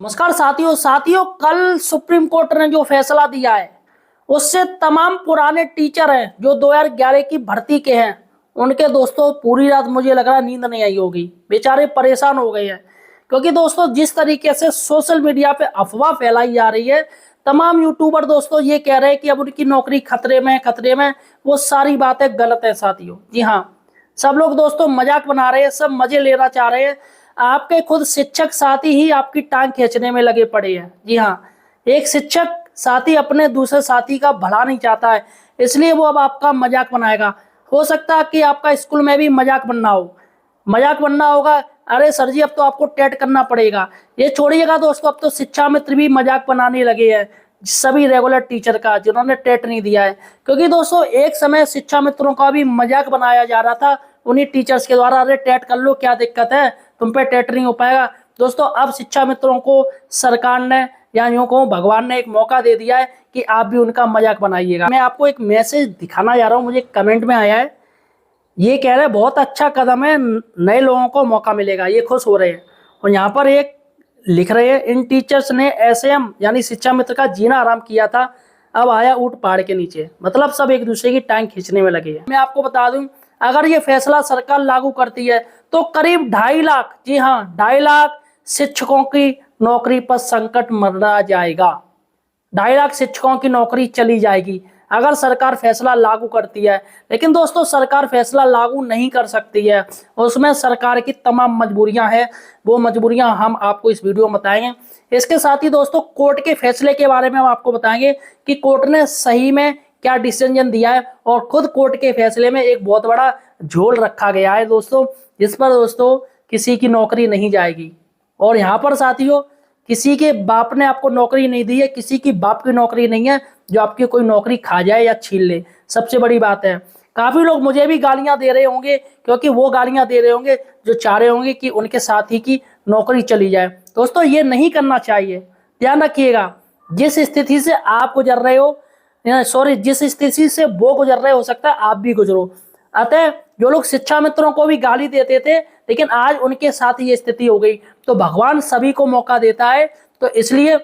नमस्कार साथियों कल सुप्रीम कोर्ट ने जो फैसला दिया है उससे तमाम पुराने टीचर हैं जो 2011 की भर्ती के हैं उनके दोस्तों पूरी रात मुझे लग रहा है नींद नहीं आई होगी। बेचारे परेशान हो गए हैं क्योंकि दोस्तों जिस तरीके से सोशल मीडिया पे अफवाह फैलाई जा रही है, तमाम यूट्यूबर दोस्तों ये कह रहे हैं कि अब उनकी नौकरी खतरे में खतरे में। वो सारी बातें गलत है साथियों। जी हाँ, सब लोग दोस्तों मजाक बना रहे हैं, सब मजे लेना चाह रहे हैं। आपके खुद शिक्षक साथी ही आपकी टांग खींचने में लगे पड़े हैं। जी हाँ, एक शिक्षक साथी अपने दूसरे साथी का भला नहीं चाहता है, इसलिए वो अब आपका मजाक बनाएगा। हो सकता है कि आपका स्कूल में भी मजाक बनना हो, मजाक बनना होगा। अरे सर जी अब तो आपको टेट करना पड़ेगा। ये छोड़िएगा दोस्तों, अब तो शिक्षा मित्र भी मजाक बनाने लगे हैं सभी रेगुलर टीचर का जिन्होंने टेट नहीं दिया है। क्योंकि दोस्तों एक समय शिक्षा मित्रों का भी मजाक बनाया जा रहा था उन्हीं टीचर्स के द्वारा। अरे टेट कर लो, क्या दिक्कत है, तुम पे टेट नहीं हो पाएगा। दोस्तों अब शिक्षा मित्रों को सरकार ने या यूं कहूं भगवान ने एक मौका दे दिया है कि आप भी उनका मजाक बनाइएगा। मैं आपको एक मैसेज दिखाना जा रहा हूं, मुझे कमेंट में आया है। ये कह रहे हैं बहुत अच्छा कदम है, नए लोगों को मौका मिलेगा, ये खुश हो रहे हैं। और यहाँ पर एक लिख रहे हैं, इन टीचर्स ने एसएम यानी शिक्षा मित्र का जीना आराम किया था, अब आया ऊंट पहाड़ के नीचे। मतलब सब एक दूसरे की टांग खींचने में लगे हैं। मैं आपको बता दूं, अगर ये फैसला सरकार लागू करती है तो करीब 2.5 लाख, जी हाँ 2.5 लाख शिक्षकों की नौकरी पर संकट मंडरा जाएगा। 2.5 लाख शिक्षकों की नौकरी चली जाएगी अगर सरकार फैसला लागू करती है। लेकिन दोस्तों सरकार फैसला लागू नहीं कर सकती है, उसमें सरकार की तमाम मजबूरियां हैं। वो मजबूरियां हम आपको इस वीडियो में बताएंगे। इसके साथ ही दोस्तों कोर्ट के फैसले के बारे में हम आपको बताएंगे कि कोर्ट ने सही में क्या डिसीजन दिया है। और खुद कोर्ट के फैसले में एक बहुत बड़ा झोल रखा गया है दोस्तों, जिस पर दोस्तों किसी की नौकरी नहीं जाएगी। और यहाँ पर साथियों किसी के बाप ने आपको नौकरी नहीं दी है, किसी की बाप की नौकरी नहीं है जो आपकी कोई नौकरी खा जाए या छीन ले। सबसे बड़ी बात है, काफी लोग मुझे भी गालियां दे रहे होंगे क्योंकि वो गालियां दे रहे होंगे जो चाह रहे होंगे कि उनके साथी की नौकरी चली जाए। दोस्तों ये नहीं करना चाहिए। ध्यान रखिएगा, जिस स्थिति से आप गुजर रहे हो, सॉरी जिस स्थिति से वो गुजर रहे हो सकता है आप भी गुजरो। अतः जो लोग शिक्षा मित्रों को भी गाली देते थे लेकिन आज उनके साथ ये स्थिति हो गई, तो भगवान सभी को मौका देता है। तो इसलिए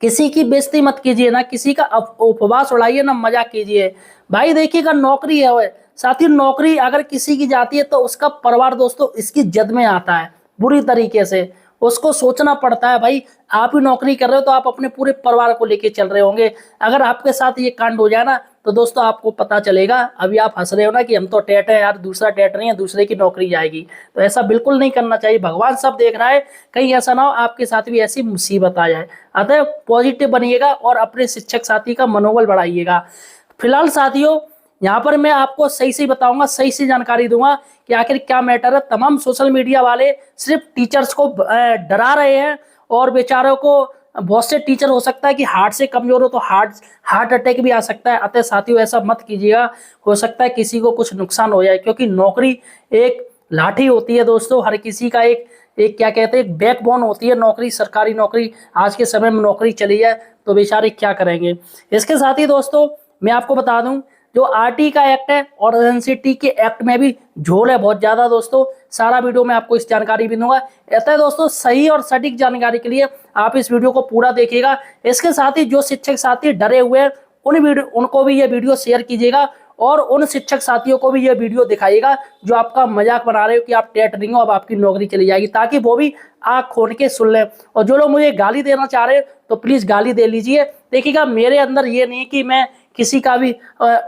किसी की बेइज्जती मत कीजिए, ना किसी का उपवास उड़ाइए, ना मजाक कीजिए। भाई देखिएगा नौकरी है वह साथी, नौकरी अगर किसी की जाती है तो उसका परिवार दोस्तों इसकी जद में आता है बुरी तरीके से। उसको सोचना पड़ता है, भाई आप ही नौकरी कर रहे हो तो आप अपने पूरे परिवार को लेके चल रहे होंगे। अगर आपके साथ ये कांड हो जाए ना तो दोस्तों आपको पता चलेगा। अभी आप हंस रहे हो ना कि हम तो टेट है यार, दूसरा टेट नहीं है, दूसरे की नौकरी जाएगी। तो ऐसा बिल्कुल नहीं करना चाहिए। भगवान सब देख रहा है, कहीं ऐसा ना हो आपके साथ भी ऐसी मुसीबत आ जाए। अतः पॉजिटिव बनिएगा और अपने शिक्षक साथी का मनोबल बढ़ाइएगा। फिलहाल साथियों यहाँ पर मैं आपको सही से बताऊंगा, सही से जानकारी दूंगा कि आखिर क्या मैटर है। तमाम सोशल मीडिया वाले सिर्फ टीचर्स को डरा रहे हैं और बेचारों को, बहुत से टीचर हो सकता है कि हार्ट से कमजोर हो तो हार्ट अटैक भी आ सकता है। अतः साथियों ऐसा मत कीजिएगा, हो सकता है किसी को कुछ नुकसान हो जाए। क्योंकि नौकरी एक लाठी होती है दोस्तों, हर किसी का एक क्या कहते हैं एक बैकबोन होती है नौकरी, सरकारी नौकरी। आज के समय में नौकरी चली जाए तो बेचारे क्या करेंगे। इसके साथ ही दोस्तों मैं आपको बता दूं, जो आरटी का एक्ट है और एनसीटी के एक्ट में भी झोल है बहुत ज्यादा दोस्तों। सारा वीडियो में आपको इस जानकारी भी दूंगा। ऐसा है दोस्तों, सही और सटीक जानकारी के लिए आप इस वीडियो को पूरा देखिएगा। इसके साथ ही जो शिक्षक साथी डरे हुए हैं उनको भी ये वीडियो शेयर कीजिएगा और उन शिक्षक साथियों को भी ये वीडियो दिखाइएगा जो आपका मजाक बना रहे हो कि आप टेट नहीं हो, अब आपकी नौकरी चली जाएगी, ताकि वो भी आंख खोल के सुन लें। और जो लोग मुझे गाली देना चाह रहे हैं तो प्लीज गाली दे लीजिए। देखिएगा मेरे अंदर ये नहीं कि मैं किसी का भी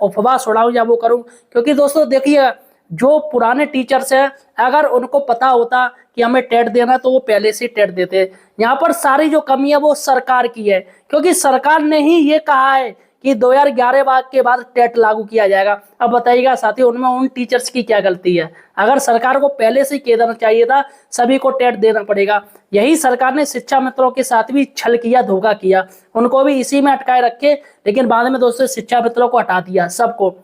उपवास उड़ाऊं या वो करूं। क्योंकि दोस्तों देखिए जो पुराने टीचर्स हैं, अगर उनको पता होता कि हमें टेट देना तो वो पहले से टेट देते। यहाँ पर सारी जो कमी है वो सरकार की है, क्योंकि सरकार ने ही ये कहा है कि 2011 के बाद टेट लागू किया जाएगा। अब बताइएगा साथियों उनमें उन टीचर्स की क्या गलती है। अगर सरकार को पहले से कह देना चाहिए था सभी को टेट देना पड़ेगा। यही सरकार ने शिक्षा मित्रों के साथ भी छल किया, धोखा किया, उनको भी इसी में अटकाए रखे। लेकिन बाद में दोस्तों शिक्षा मित्रों को हटा दिया सबको।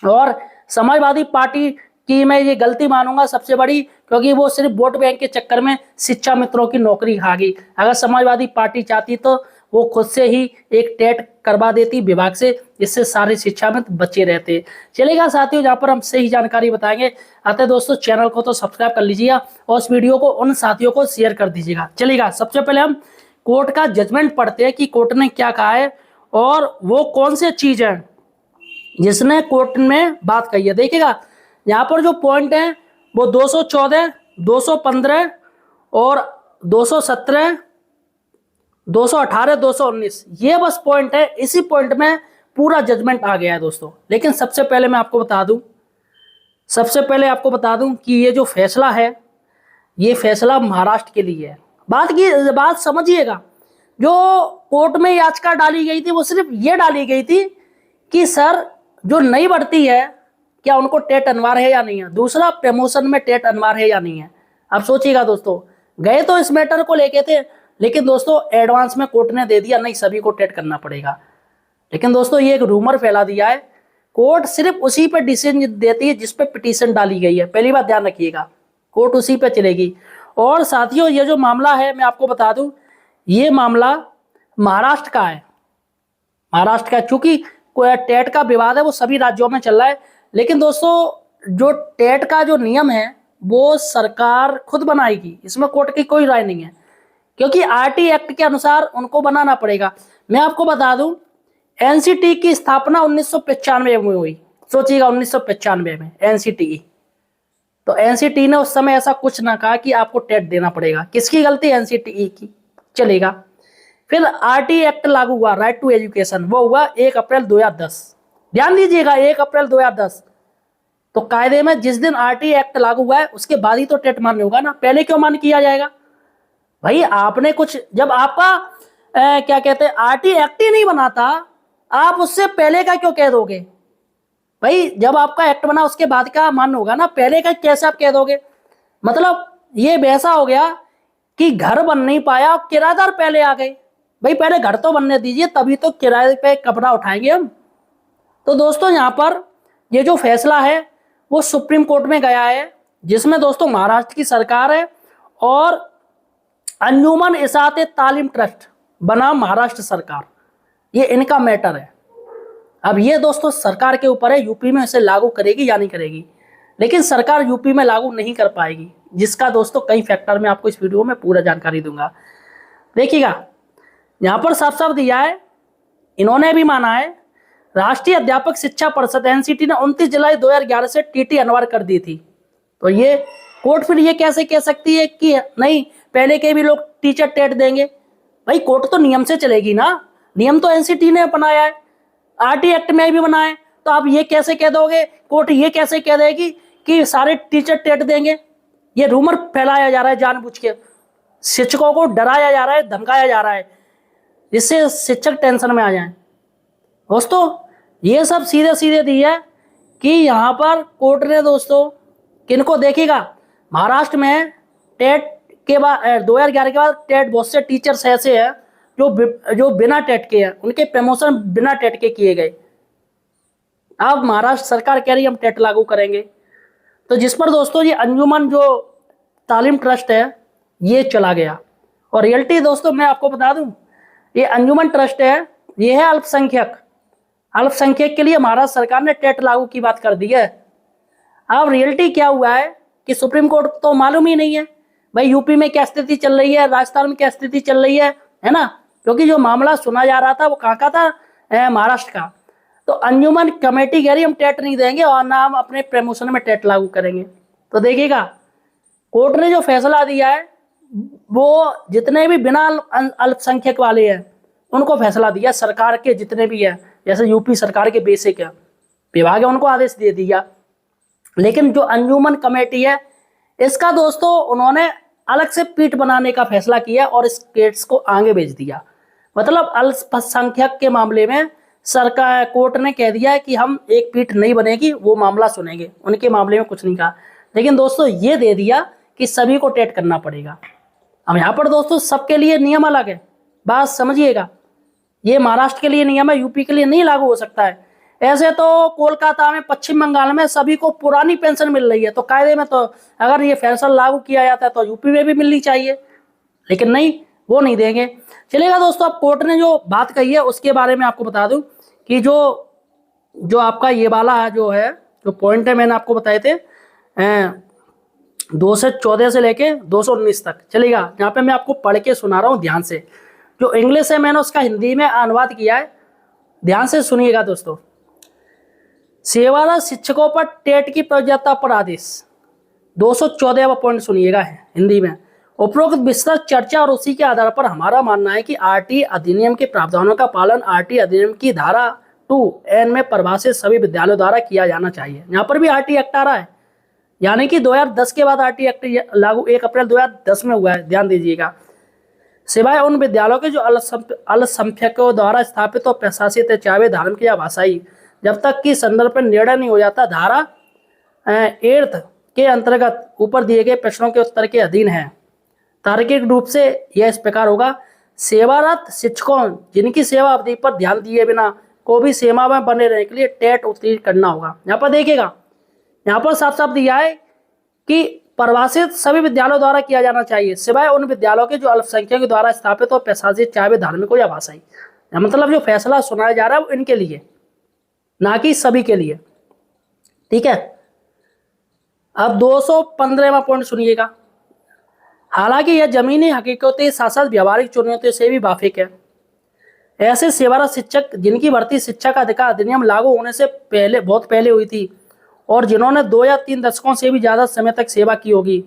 और समाजवादी पार्टी की मैं ये गलती मानूंगा सबसे बड़ी, क्योंकि वो सिर्फ वोट बैंक के चक्कर में शिक्षा मित्रों की नौकरी खा गई। अगर समाजवादी पार्टी चाहती तो वो खुद से ही एक टेट करवा देती विभाग से, जिससे सारे शिक्षा में बचे रहते। चलेगा साथियों, जहाँ पर हम सही जानकारी बताएंगे। अतः दोस्तों चैनल को तो सब्सक्राइब कर लीजिएगा और इस वीडियो को उन साथियों को शेयर कर दीजिएगा। चलेगा, सबसे पहले हम कोर्ट का जजमेंट पढ़ते हैं कि कोर्ट ने क्या कहा है और वो कौन सी चीज है जिसने कोर्ट में बात कही है। देखिएगा यहाँ पर जो पॉइंट है वो 214, 215 और 217, 218, 219, ये बस पॉइंट है। इसी पॉइंट में पूरा जजमेंट आ गया है दोस्तों। लेकिन सबसे पहले आपको बता दूं कि ये जो फैसला है ये फैसला महाराष्ट्र के लिए है। बात समझिएगा, जो कोर्ट में याचिका डाली गई थी वो सिर्फ ये डाली गई थी कि सर जो नई भर्ती है क्या उनको टेट अनिवार्य है या नहीं है, दूसरा प्रमोशन में टेट अनिवार्य है या नहीं है। अब सोचिएगा दोस्तों, गए तो इस मैटर को लेके थे, लेकिन दोस्तों एडवांस में कोर्ट ने दे दिया नहीं सभी को टेट करना पड़ेगा। लेकिन दोस्तों ये एक रूमर फैला दिया है, कोर्ट सिर्फ उसी पे डिसीजन देती है जिस पे पिटीशन डाली गई है। पहली बात ध्यान रखिएगा, कोर्ट उसी पे चलेगी। और साथियों ये जो मामला है मैं आपको बता दूं, ये मामला महाराष्ट्र का है। महाराष्ट्र का, चूंकि टेट का विवाद है वो सभी राज्यों में चल रहा है। लेकिन दोस्तों जो टेट का जो नियम है वो सरकार खुद बनाएगी, इसमें कोर्ट की कोई राय नहीं है, क्योंकि आरटी एक्ट के अनुसार उनको बनाना पड़ेगा। मैं आपको बता दूं एनसीटी की स्थापना 1995 में हुई। सोचिएगा 1995 में एनसीटी। तो एनसीटी ने उस समय ऐसा कुछ ना कहा कि आपको टेट देना पड़ेगा। किसकी गलती? एनसीटी की। चलेगा, फिर आरटी एक्ट लागू हुआ, राइट टू एजुकेशन, वो हुआ 1 अप्रैल 2010। ध्यान दीजिएगा 1 अप्रैल 2010। तो कायदे में जिस दिन आरटी एक्ट लागू हुआ है उसके बाद ही तो टेट मान्य होगा ना, पहले क्यों मान्य किया जाएगा भाई? आपने कुछ, जब आपका क्या कहते हैं आरटी एक्ट ही नहीं बनाता, आप उससे पहले का क्यों कह दोगे भाई? जब आपका एक्ट बना उसके बाद का मान्य होगा ना, पहले का कैसे आप कह दोगे? मतलब ये वैसा हो गया कि घर बन नहीं पाया, किराएदार पहले आ गए। भाई पहले घर तो बनने दीजिए, तभी तो किराए पे कपड़ा उठाएंगे हम। तो दोस्तों यहाँ पर ये जो फैसला है वो सुप्रीम कोर्ट में गया है, जिसमें दोस्तों महाराष्ट्र की सरकार है और अंजुमन इसाते तालीम ट्रस्ट बना महाराष्ट्र सरकार, ये इनका मैटर है। अब ये दोस्तों सरकार के ऊपर है, यूपी में इसे लागू करेगी या नहीं करेगी। लेकिन सरकार यूपी में लागू नहीं कर पाएगी, जिसका दोस्तों कई फैक्टर में आपको इस वीडियो में पूरा जानकारी दूंगा। देखिएगा यहाँ पर साफ साफ दिया है, इन्होंने भी माना है, राष्ट्रीय अध्यापक शिक्षा परिषद एनसीटी ने 29 जुलाई 2011 से टीटी अनिवार्य कर दी थी। तो ये कोर्ट फिर ये कैसे कह सकती है कि नहीं पहले के भी लोग टीचर टेट देंगे? भाई कोर्ट तो नियम से चलेगी ना, नियम तो एनसीटी ने बनाया है, आरटी एक्ट में भी बनाया है। तो आप ये कैसे कह दोगे, कोर्ट ये कैसे कह देगी कि सारे टीचर टेट देंगे? ये रूमर फैलाया जा रहा है जानबूझ के, शिक्षकों को डराया जा रहा है, धमकाया जा रहा है, जिससे शिक्षक टेंशन में आ जाएं। दोस्तों ये सब सीधे सीधे दिया है कि यहाँ पर कोर्ट ने दोस्तों किनको देखिएगा, महाराष्ट्र में टेट के बाद 2011 के बाद टेट बहुत से टीचर्स ऐसे हैं जो बिना टेट के हैं, उनके प्रमोशन बिना टेट के किए गए। अब महाराष्ट्र सरकार कह रही है हम टेट लागू करेंगे। तो जिस पर दोस्तों ये अंजुमन जो तालीम ट्रस्ट है ये चला गया। और रियलिटी दोस्तों मैं आपको बता दूं, ये अंजुमन ट्रस्ट है, ये है अल्पसंख्यक के लिए महाराष्ट्र सरकार ने टेट लागू की बात कर दी है। अब रियलिटी क्या हुआ है कि सुप्रीम कोर्ट तो मालूम ही नहीं है भाई यूपी में क्या स्थिति चल रही है, राजस्थान में क्या स्थिति चल रही है ना, क्योंकि जो मामला सुना जा रहा था वो कहाँ का था, महाराष्ट्र का। तो अंजुमन कमेटी कह रही हम टेट नहीं देंगे और ना हम अपने प्रमोशन में टेट लागू करेंगे। तो देखिएगा कोर्ट ने जो फैसला दिया है वो जितने भी बिना अल्पसंख्यक वाले हैं उनको फैसला दिया, सरकार के जितने भी है, जैसे यूपी सरकार के बेसिक है विभाग है उनको आदेश दे दिया। लेकिन जो अंजुमन कमेटी है इसका दोस्तों उन्होंने अलग से पीठ बनाने का फैसला किया और इस केस को आगे भेज दिया। मतलब अल्पसंख्यक के मामले में सरकार कोर्ट ने कह दिया है कि हम एक पीठ नहीं बनेगी, वो मामला सुनेंगे, उनके मामले में कुछ नहीं कहा। लेकिन दोस्तों ये दे दिया कि सभी को टेट करना पड़ेगा। अब यहाँ पर दोस्तों सबके लिए नियम अलग है, बात समझिएगा। ये महाराष्ट्र के लिए नियम है, यूपी के लिए नहीं लागू हो सकता है। ऐसे तो कोलकाता में, पश्चिम बंगाल में सभी को पुरानी पेंशन मिल रही है, तो कायदे में तो अगर ये फैसला लागू किया जाता है तो यूपी में भी मिलनी चाहिए। लेकिन नहीं, वो नहीं देंगे। चलेगा दोस्तों, अब कोर्ट ने जो बात कही है उसके बारे में आपको बता दूं कि जो आपका ये वाला जो है, जो पॉइंट है मैंने आपको बताए थे 214 से लेके 219 तक। चलेगा, यहाँ पे मैं आपको पढ़ के सुना रहा हूँ ध्यान से। जो इंग्लिश है मैंने उसका हिंदी में अनुवाद किया है, ध्यान से सुनिएगा दोस्तों। सेवारत शिक्षकों पर टेट की प्रयोज्यता पर आदेश 214वां पॉइंट सुनिएगा हिंदी में। उपरोक्त विस्तृत चर्चा और उसी के आधार पर हमारा मानना है कि आरटी अधिनियम के प्रावधानों का पालन आरटी अधिनियम की धारा 2N में परिभाषित सभी विद्यालयों द्वारा किया जाना चाहिए। यहाँ पर भी आरटी एक्ट आ रहा है, यानी कि 2010 के बाद आरटी एक्ट लागू 1 अप्रैल 2010 में हुआ है, ध्यान दीजिएगा। सिवाय उन विद्यालयों के जो अल्पसंख्यकों द्वारा स्थापित और प्रशासित है, चाहे वे धार्मिक या भाषाई, जब तक कि संदर्भ पर निर्णय नहीं हो जाता, धारा 8 के अंतर्गत ऊपर दिए गए प्रश्नों के उत्तर के अधीन है। तार्किक रूप से यह इस प्रकार होगा, सेवारत शिक्षकों जिनकी सेवा अवधि पर ध्यान दिए बिना को भी सेवा में बने रहने के लिए टेट उत्तीर्ण करना होगा। यहाँ पर देखिएगा, यहाँ पर साफ साफ दिया है कि परिभाषित सभी विद्यालयों द्वारा किया जाना चाहिए, सिवाय उन विद्यालयों के जो अल्पसंख्यकों द्वारा स्थापित और प्रशासित, चाहे वे धार्मिक हो या भाषाई। मतलब जो फैसला सुनाया जा रहा है वो इनके लिए, ना कि सभी के लिए। ठीक है, अब 215वां पॉइंट सुनिएगा। हालांकि यह जमीनी हकीकतें साथ साथ व्यवहारिक चुनौतियों से भी वाफिक है। ऐसे सेवारत शिक्षक जिनकी भर्ती शिक्षा का अधिकार अधिनियम लागू होने से पहले, बहुत पहले हुई थी, और जिन्होंने 2 या 3 दशकों से भी ज्यादा समय तक सेवा की होगी,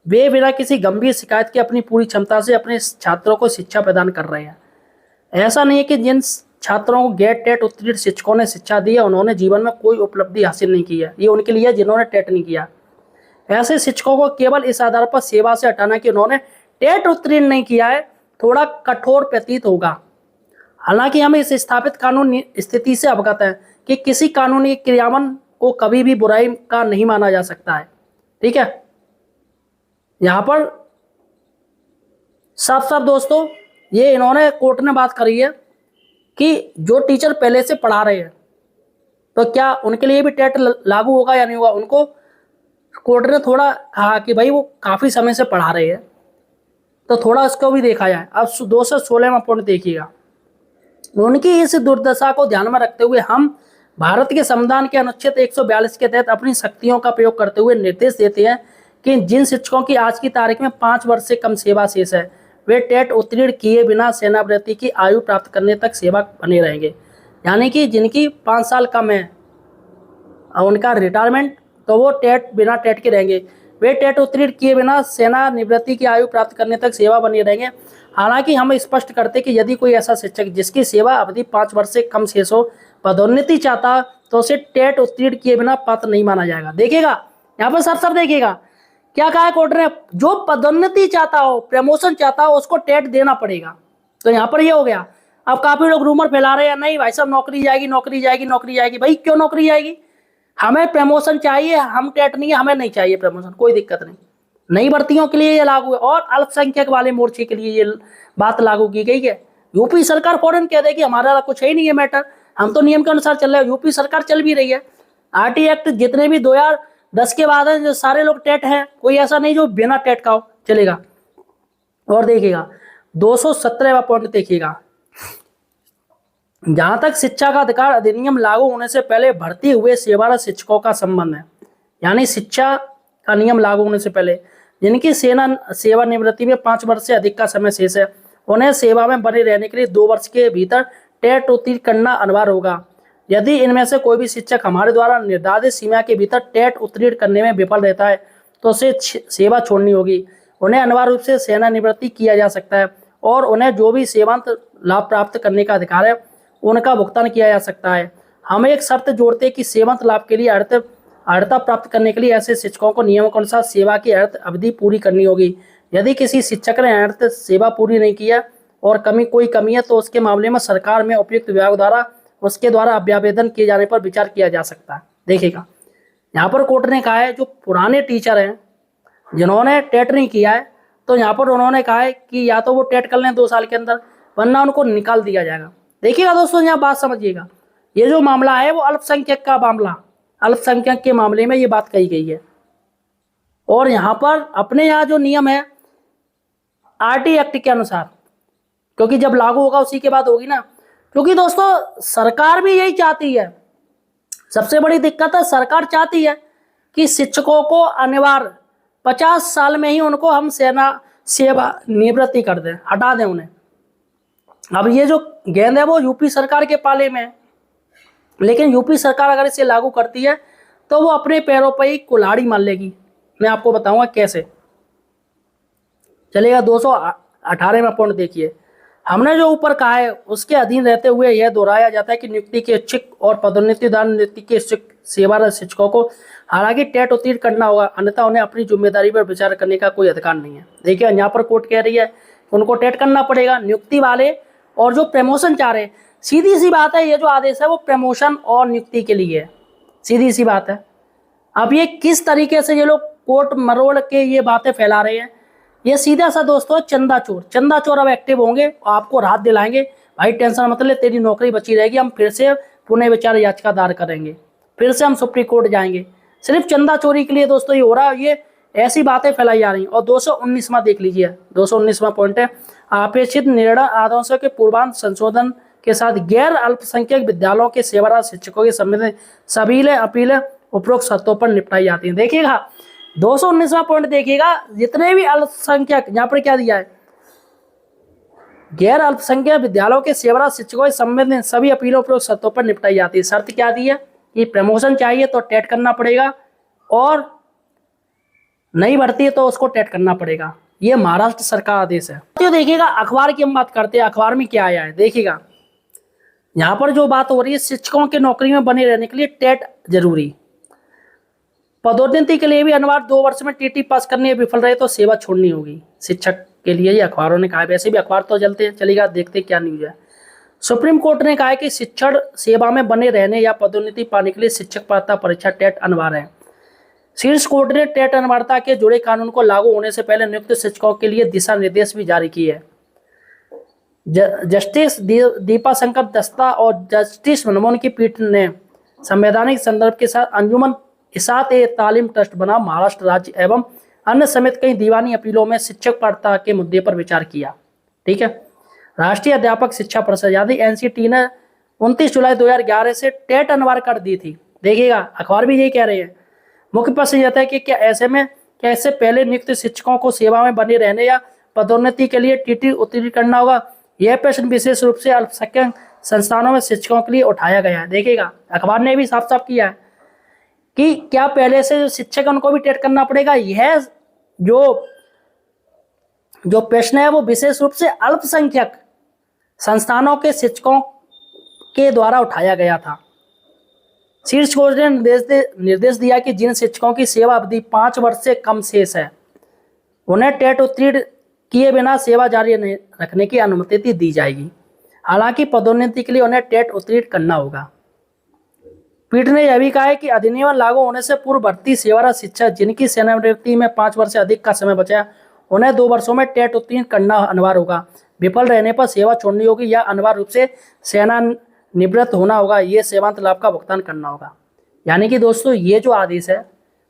वे बिना किसी गंभीर शिकायत के अपनी पूरी क्षमता से अपने छात्रों को शिक्षा प्रदान कर रहे हैं। ऐसा नहीं है कि जिन छात्रों को गैर टेट उत्तीर्ण शिक्षकों ने शिक्षा दी है उन्होंने जीवन में कोई उपलब्धि हासिल नहीं की है, ये उनके लिए जिन्होंने टेट नहीं किया। ऐसे शिक्षकों को केवल इस आधार पर सेवा से हटाना कि उन्होंने टेट उत्तीर्ण नहीं किया है थोड़ा कठोर प्रतीत होगा। हालांकि हम इस स्थापित कानून स्थिति से अवगत हैं कि किसी कानूनी क्रियान्वयन को कभी भी बुराई का नहीं माना जा सकता है। ठीक है, यहां पर साफ साफ दोस्तों ये इन्होंने कोर्ट ने बात करी है कि जो टीचर पहले से पढ़ा रहे हैं तो क्या उनके लिए भी टेट लागू होगा या नहीं होगा। उनको कोर्ट ने थोड़ा कहा कि भाई वो काफी समय से पढ़ा रहे हैं तो थोड़ा इसको भी देखा जाए। अब 216वां पॉइंट देखिएगा। उनकी इस दुर्दशा को ध्यान में रखते हुए हम भारत के संविधान के अनुच्छेद 142 के तहत अपनी शक्तियों का प्रयोग करते हुए निर्देश देते हैं कि जिन शिक्षकों की आज की तारीख में 5 वर्ष से कम सेवा शेष है वे टेट उत्तीर्ण किए बिना सेनावृत्ति की आयु प्राप्त करने तक सेवा बने रहेंगे। यानी कि जिनकी 5 साल कम है उनका रिटायरमेंट, तो वो बिना टेट के रहेंगे। वे टेट उत्तीर्ण किए बिना सेना निवृत्ति की आयु प्राप्त करने तक सेवा बने रहेंगे। हालांकि हम स्पष्ट करते कि यदि कोई ऐसा शिक्षक जिसकी सेवा अवधि 5 वर्ष से कम शेष हो पदोन्नति चाहता तो उसे टेट उत्तीर्ण किए बिना पात्र नहीं माना जाएगा। देखिएगा यहाँ पर साफ साफ देखिएगा क्या कहा है कोर्ट ने, जो पदोन्नति चाहता हो, प्रमोशन चाहता हो, उसको टेट देना पड़ेगा। तो यहाँ पर ये हो गया। अब काफी लोग रूमर फैला रहे हैं, नहीं भाई साहब नौकरी जाएगी, नौकरी जाएगी, नौकरी जाएगी। भाई क्यों नौकरी जाएगी? हमें प्रमोशन चाहिए, हम टेट नहीं है, हमें नहीं चाहिए प्रमोशन, कोई दिक्कत नहीं। नई भर्तियों के लिए ये लागू है और अल्पसंख्यक वाले मोर्चे के लिए ये बात लागू की गई है। यूपी सरकार फौरन कह दे कि हमारा कुछ है ही नहीं है मैटर, हम तो नियम के अनुसार चल रहे हैं। यूपी सरकार चल भी रही है। आरटी एक्ट जितने भी 2010 के बाद है जो सारे लोग टेट हैं, कोई ऐसा नहीं जो बिना टेट का हो, चलेगा। और देखिएगा 217वां पॉइंट देखिएगा। जहां तक शिक्षा का अधिकार अधिनियम लागू होने से पहले भर्ती हुए सेवारत शिक्षकों का संबंध है, यानी शिक्षा का नियम लागू होने से पहले जिनकी सेवानिवृत्ति में 5 वर्ष से अधिक का समय शेष है उन्हें सेवा में बने रहने के लिए 2 वर्ष के भीतर टेट उत्तीर्ण करना अनिवार्य होगा। यदि इनमें से कोई भी शिक्षक हमारे द्वारा निर्धारित सीमा के भीतर टेट उत्तीर्ण करने में विफल रहता है तो उसे सेवा छोड़नी होगी। उन्हें अनिवार्य रूप से सेवानिवृत्ति किया जा सकता है और उन्हें जो भी सेवांत लाभ प्राप्त करने का अधिकार है उनका भुगतान किया जा सकता है। हम एक शर्त जोड़ते हैं कि सेवांत लाभ के लिए अर्हता प्राप्त करने के लिए ऐसे शिक्षकों को नियमों के अनुसार सेवा की अर्हता अवधि पूरी करनी होगी। यदि किसी शिक्षक ने अर्हता सेवा पूरी नहीं किया और कोई कमी है तो उसके मामले में सरकार में उपयुक्त विभाग द्वारा उसके द्वारा अभ्यावेदन किए जाने पर विचार किया जा सकता है। देखिएगा यहाँ पर कोर्ट ने कहा है जो पुराने टीचर हैं जिन्होंने टेट नहीं किया है तो यहाँ पर उन्होंने कहा है कि या तो वो टेट कर लें 2 साल के अंदर, वरना उनको निकाल दिया जाएगा। देखिएगा दोस्तों यहाँ बात समझिएगा, ये जो मामला है वो अल्पसंख्यक का मामला, अल्पसंख्यक के मामले में ये बात कही गई है। और यहाँ पर अपने यहाँ जो नियम है आरटी एक्ट के अनुसार क्योंकि जब लागू होगा उसी के बाद होगी ना। क्योंकि दोस्तों सरकार भी यही चाहती है, सबसे बड़ी दिक्कत है सरकार चाहती है कि शिक्षकों को अनिवार्य 50 साल में ही उनको हम सेवा निवृत्ति कर दें, हटा दें उन्हें। अब ये जो गेंद है वो यूपी सरकार के पाले में है, लेकिन यूपी सरकार अगर इसे लागू करती है तो वो अपने पैरों पर ही कुल्हाड़ी मार लेगी। मैं आपको बताऊंगा कैसे। चलेगा 218वां पॉइंट देखिए, हमने जो ऊपर कहा है उसके अधीन रहते हुए यह दोहराया जाता है कि नियुक्ति के इच्छुक और पदोन्नति दान नियुक्ति के इच्छुक सेवारत शिक्षकों को हालांकि टेट उत्तीर्ण करना होगा, अन्यथा उन्हें अपनी जिम्मेदारी पर विचार करने का कोई अधिकार नहीं है। देखिए यहाँ पर कोर्ट कह रही है उनको टेट करना पड़ेगा, नियुक्ति वाले और जो प्रमोशन चाह रहे हैं। सीधी सी बात है, ये जो आदेश है वो प्रमोशन और नियुक्ति के लिए है, सीधी सी बात है। अब ये किस तरीके से ये लोग कोर्ट मरोड़ के ये बातें फैला रहे हैं, ये सीधा सा दोस्तों चंदा चोर अब एक्टिव होंगे, आपको राहत दिलाएंगे, भाई टेंशन मत ले, तेरी नौकरी बची रहेगी, हम फिर से पुनः विचार याचिका दायर करेंगे, फिर से हम सुप्रीम कोर्ट जाएंगे। सिर्फ चंदा चोरी के लिए दोस्तों ये हो रहा है, ये ऐसी बातें फैलाई जा रही। और 219वां देख लीजिए, 219वां पॉइंट है, अपेक्षित निर्णय आदेशों के पूर्वांत संशोधन के साथ गैर अल्पसंख्यक विद्यालयों के सेवारत शिक्षकों के संबंधित सभी अपीलें उपरोक्त शर्तों पर निपटाई जाती हैं। देखिएगा 219वां पॉइंट देखिएगा, जितने भी अल्पसंख्यक, यहाँ पर क्या दिया है, गैर अल्पसंख्यक विद्यालयों के सेवारत शिक्षकों के संबंधित सभी अपीलों उपरोक्त शर्तों पर निपटाई जाती है। शर्त क्या दी है कि प्रमोशन चाहिए तो टेट करना पड़ेगा, और नहीं भर्ती है तो उसको टेट करना पड़ेगा। ये महाराष्ट्र सरकार आदेश है। तो देखिएगा अखबार की हम बात करते हैं, अखबार में क्या आया है। देखिएगा यहाँ पर जो बात हो रही है, शिक्षकों की नौकरी में बने रहने के लिए टेट जरूरी, पदोन्नति के लिए भी अनिवार्य 2 वर्ष में टीटी पास करने में विफल रहे तो सेवा छोड़नी होगी शिक्षक के लिए, ये अखबारों ने कहा है। वैसे भी अखबार तो चलते हैं, चलेगा देखते क्या न्यूज है। सुप्रीम कोर्ट ने कहा है कि शिक्षण सेवा में बने रहने या पदोन्नति पाने के लिए शिक्षक पात्रता परीक्षा टेट अनिवार्य है। शीर्ष कोर्ट ने टेट अनिवार्यता के जुड़े कानून को लागू होने से पहले नियुक्त शिक्षकों के लिए दिशा निर्देश भी जारी किए हैं। जस्टिस दीपा शंकर दस्ता और जस्टिस मनमोहन की पीठ ने संवैधानिक संदर्भ के साथ अंजुमन इसात ए तालीम ट्रस्ट बना महाराष्ट्र राज्य एवं अन्य समेत कई दीवानी अपीलों में शिक्षक पात्रता के मुद्दे पर विचार किया। ठीक है, राष्ट्रीय अध्यापक शिक्षा परिषद यानी एनसीटी ने 29 जुलाई 2011 से टेट अनिवार्य कर दी थी। देखिएगा अखबार भी यही कह रहे हैं। मुख्य प्रश्न यह था कि क्या इससे पहले नियुक्त शिक्षकों को सेवा में बने रहने या पदोन्नति के लिए टीटी उत्तीर्ण करना होगा। यह प्रश्न विशेष रूप से अल्पसंख्यक संस्थानों में शिक्षकों के लिए उठाया गया है। देखिएगा अखबार ने भी साफ साफ किया है कि क्या पहले से जो शिक्षक उनको भी टेट करना पड़ेगा। यह जो प्रश्न है वो विशेष रूप से अल्पसंख्यक संस्थानों के शिक्षकों के द्वारा उठाया गया था। शीर्ष कोर्ट ने निर्देश दिया कि जिन शिक्षकों की सेवा अवधि 5 वर्ष से कम शेष है उन्हें टेट उत्तीर्ण किए बिना सेवा जारी रखने की अनुमति दी जाएगी। हालांकि पदोन्नति के लिए उन्हें टेट उत्तीर्ण करना होगा। पीठ ने यह भी कहा है कि अधिनियम लागू होने से पूर्व भर्ती सेवारत शिक्षक जिनकी सेवानिवृत्ति में 5 वर्ष से अधिक का समय बचा है उन्हें 2 वर्षों में टेट उत्तीर्ण करना अनिवार्य होगा। विफल रहने पर सेवा छोड़नी होगी या अनिवार्य रूप से सेना निवृत्त होना होगा। ये सेवांत लाभ का भुगतान करना होगा। यानी कि दोस्तों ये जो आदेश है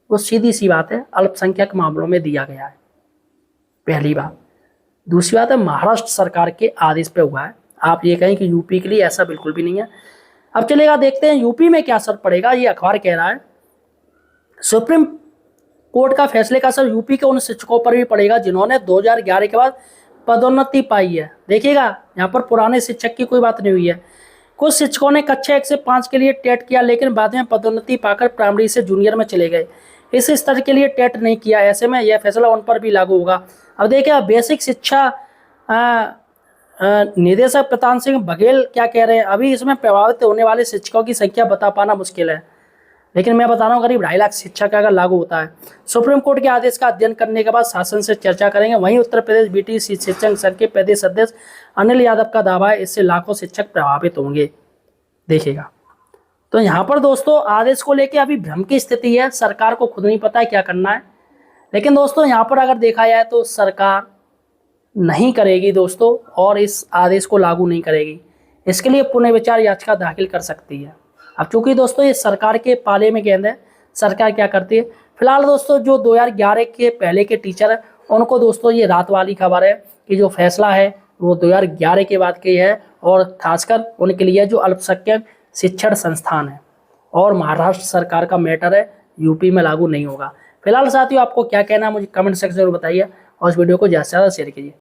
वो सीधी सी बात है अल्पसंख्यक मामलों में दिया गया है, पहली बात। दूसरी बात है महाराष्ट्र सरकार के आदेश पे हुआ है। आप ये कहें कि यूपी के लिए ऐसा बिल्कुल भी नहीं है। अब चलेगा देखते हैं यूपी में क्या असर पड़ेगा। ये अखबार कह रहा है सुप्रीम कोर्ट का फैसले का असर यूपी के उन शिक्षकों पर भी पड़ेगा जिन्होंने 2011 के बाद पदोन्नति पाई है। देखिएगा यहाँ पर पुराने शिक्षक की कोई बात नहीं हुई है। कुछ शिक्षकों ने कक्षा 1 से 5 के लिए टेट किया लेकिन बाद में पदोन्नति पाकर प्राइमरी से जूनियर में चले गए। इस स्तर के लिए टेट नहीं किया, ऐसे में यह फैसला उन पर भी लागू होगा। अब देखिए बेसिक शिक्षा निदेशक प्रतान सिंह बघेल क्या कह रहे हैं, अभी इसमें प्रभावित होने वाले शिक्षकों की संख्या बता पाना मुश्किल है, लेकिन मैं बता रहा हूँ करीब 2.5 लाख शिक्षक अगर लागू होता है। सुप्रीम कोर्ट के आदेश का अध्ययन करने के बाद शासन से चर्चा करेंगे। वहीं उत्तर प्रदेश बीटीसी शिक्षक संघ के प्रदेश अध्यक्ष अनिल यादव का दावा है इससे लाखों शिक्षक प्रभावित होंगे। देखिएगा तो यहाँ पर दोस्तों आदेश को लेकर अभी भ्रम की स्थिति है, सरकार को खुद नहीं पता है क्या करना है। लेकिन दोस्तों यहाँ पर अगर देखा जाए तो सरकार नहीं करेगी दोस्तों, और इस आदेश को लागू नहीं करेगी। इसके लिए पुनर्विचार याचिका दाखिल कर सकती है। अब चूंकि दोस्तों ये सरकार के पाले में गेंद है, सरकार क्या करती है। फिलहाल दोस्तों जो 2011 के पहले के टीचर है उनको दोस्तों ये रात वाली खबर है कि जो फैसला है वो 2011 की बात की है, और खासकर उनके लिए जो अल्पसंख्यक शिक्षण संस्थान है। और महाराष्ट्र सरकार का मैटर है, यूपी में लागू नहीं होगा। फिलहाल साथियों आपको क्या कहना है मुझे कमेंट सेक्शन में बताइए, और इस वीडियो को ज़्यादा से ज़्यादा शेयर कीजिए।